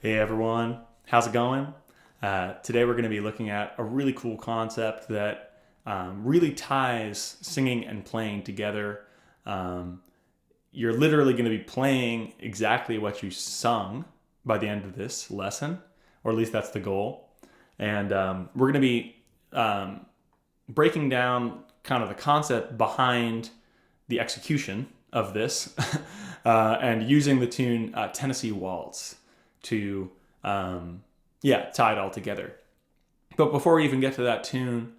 Hey everyone, how's it going? Today we're going to be looking at a really cool concept that really ties singing and playing together. Um, you're literally going to be playing exactly what you sung by the end of this lesson, or at least that's the goal. And we're going to be breaking down kind of the concept behind the execution of this and using the tune Tennessee Waltz to tie it all together. But before we even get to that tune,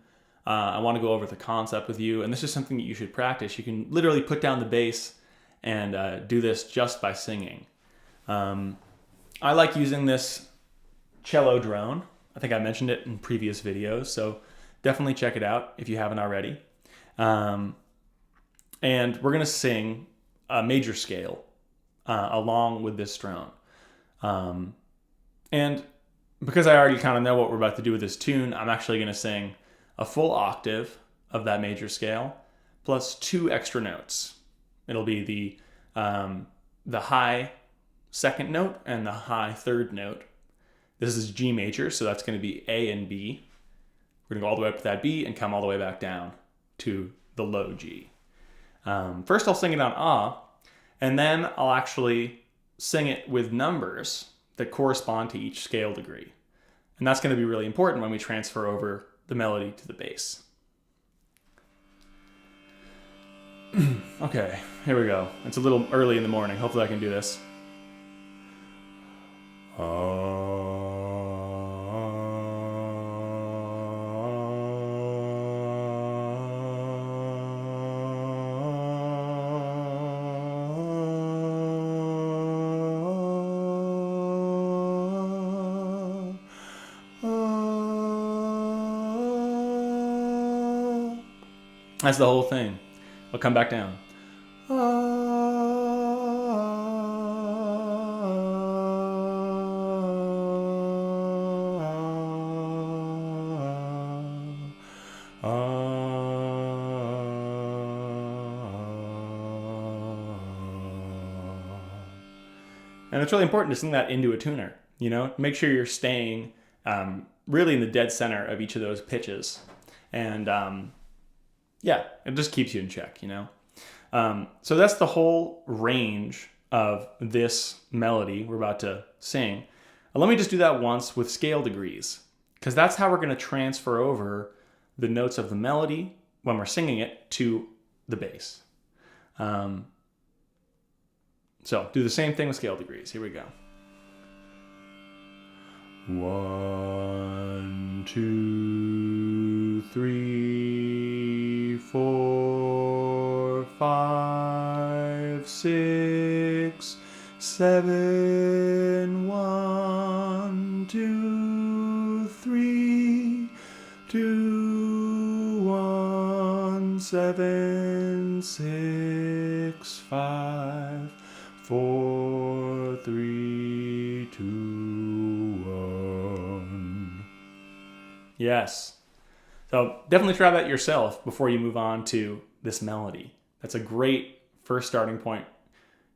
I want to go over the concept with you, and this is something that you should practice. You can literally put down the bass and do this just by singing. I like using this cello drone. I think I mentioned it in previous videos, so definitely check it out if you haven't already. And we're going to sing a major scale along with this drone. And because I already kind of know what we're about to do with this tune, I'm actually going to sing a full octave of that major scale plus 2 extra notes. It'll be the high second note and the high third note. This is G major, so that's going to be A and B. We're going to go all the way up to that B and come all the way back down to the low G. First I'll sing it on A, and then I'll actually sing it with numbers that correspond to each scale degree. And that's going to be really important when we transfer over the melody to the bass. Okay, here we go. It's a little early in the morning. Hopefully I can do this. That's the whole thing. I'll come back down. And it's really important to sing that into a tuner. Make sure you're staying really in the dead center of each of those pitches. And it just keeps you in check, So that's the whole range of this melody we're about to sing. Let me just do that once with scale degrees, because that's how we're going to transfer over the notes of the melody when we're singing it to the bass. So do the same thing with scale degrees. Here we go. 1, 2, 3, 4, 5, 6, 7, 1, 2, 3, 2, 1, 7, 6, 5, 4, 3, 2, 1. Yes. So definitely try that yourself before you move on to this melody. That's a great first starting point.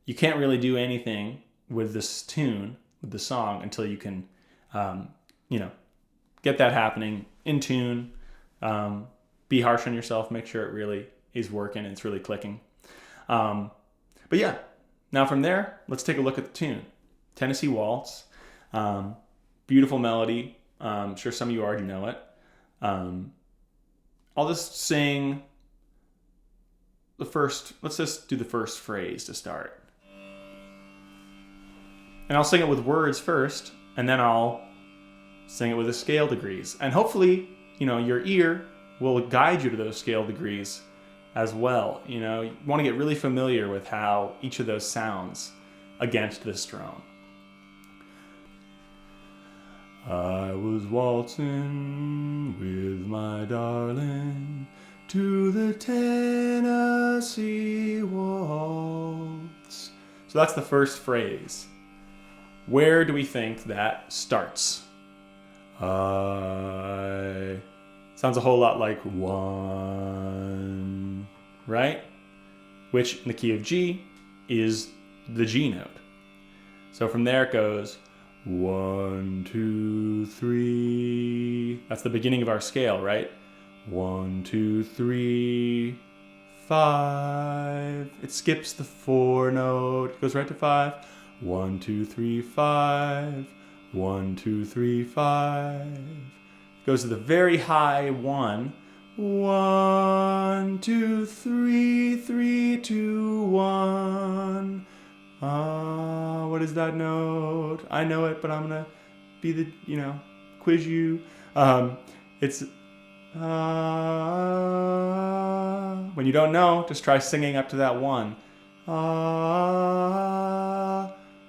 You can't really do anything with this tune, with the song, until you can, get that happening in tune. Be harsh on yourself. Make sure it really is working and it's really clicking. Now from there, let's take a look at the tune. Tennessee Waltz. Beautiful melody. I'm sure some of you already know it. I'll just sing let's just do the first phrase to start. And I'll sing it with words first, and then I'll sing it with the scale degrees. And hopefully, your ear will guide you to those scale degrees as well. You want to get really familiar with how each of those sounds against this drone. I was waltzing with my darling to the Tennessee Waltz. So that's the first phrase. Where do we think that starts? Sounds a whole lot like one, right? Which in the key of G is the G note. So from there it goes 1, 2, 3. That's the beginning of our scale, right? 1, 2, 3, 5. It skips the 4 note. It goes right to 5. 1, 2, 3, 5. 1, 2, 3, 5. It goes to the very high 1. 1, 2, 3, 3, 2, 1. What is that note? I know it, but I'm gonna be the, quiz you. It's when you don't know, just try singing up to that 1.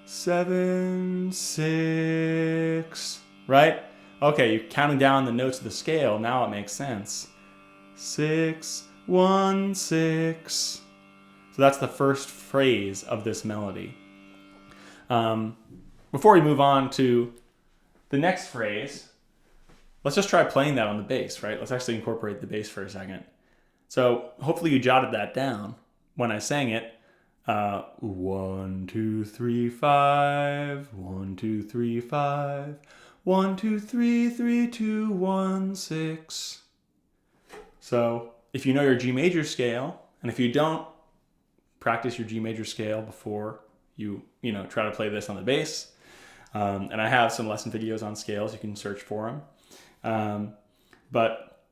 7, 6, right? Okay, you're counting down the notes of the scale. Now it makes sense. 6, 1, 6. So that's the first phrase of this melody. Before we move on to the next phrase, let's just try playing that on the bass, right? Let's actually incorporate the bass for a second. So hopefully you jotted that down when I sang it. 1, 2, 3, 5. 1, 2, 3, 5. 1, 2, 3, 3, 2, 1, 6. So if you know your G major scale, and if you don't, practice your G major scale before you try to play this on the bass. And I have some lesson videos on scales. You can search for them. But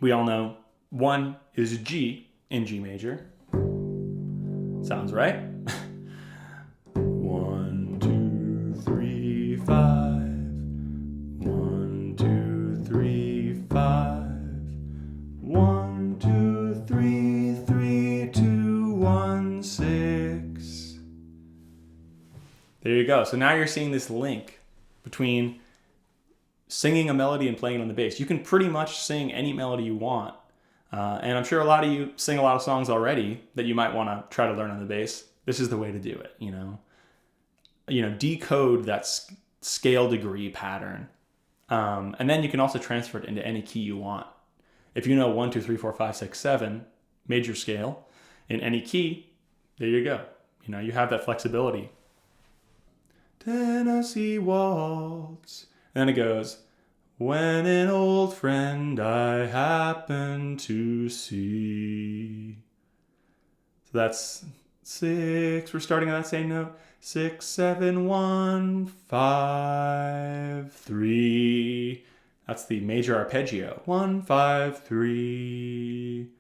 we all know 1 is G in G major. Sounds right? 1, 2, 3, 5. 1, 2, 3, 5. 1, 2, 3, 3, 2, 1, 6. There you go. So now you're seeing this link between singing a melody and playing it on the bass. You can pretty much sing any melody you want. And I'm sure a lot of you sing a lot of songs already that you might want to try to learn on the bass. This is the way to do it, decode that scale degree pattern. And then you can also transfer it into any key you want. If you know 1, 2, 3, 4, 5, 6, 7 major scale in any key, there you go. You have that flexibility. Tennessee Waltz. And then it goes, when an old friend I happen to see. So that's 6. We're starting on that same note. 6, 7, 1, 5, 3. That's the major arpeggio. 1, 5, 3,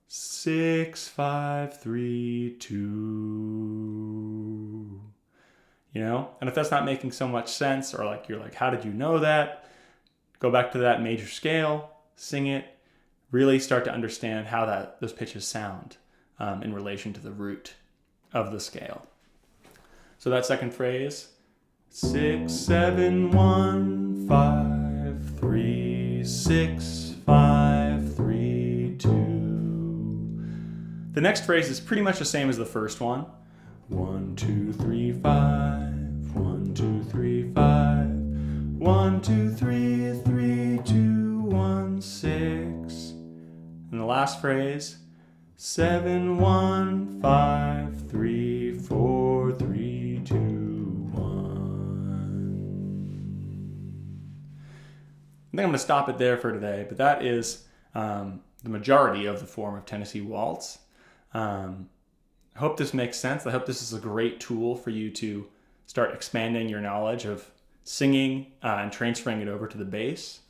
6, 5, 3, 2. And if that's not making so much sense, or you're like, how did you know that? Go back to that major scale, sing it, really start to understand how those pitches sound in relation to the root of the scale. So that second phrase, 6, 7, 1, 5, 3, 6, 5, 3, 2. The next phrase is pretty much the same as the first one. 1, 2, 3, 5. 1, 2, 3, 5. 1, 2, 3, 3, 2, 1, 6. And the last phrase, 7, 1, 5, 3, 4, 3, 2, 1. I think I'm going to stop it there for today, but that is the majority of the form of Tennessee Waltz. I hope this makes sense. I hope this is a great tool for you to start expanding your knowledge of singing and transferring it over to the bass.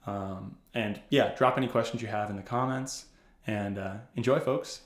And drop any questions you have in the comments. And enjoy, folks.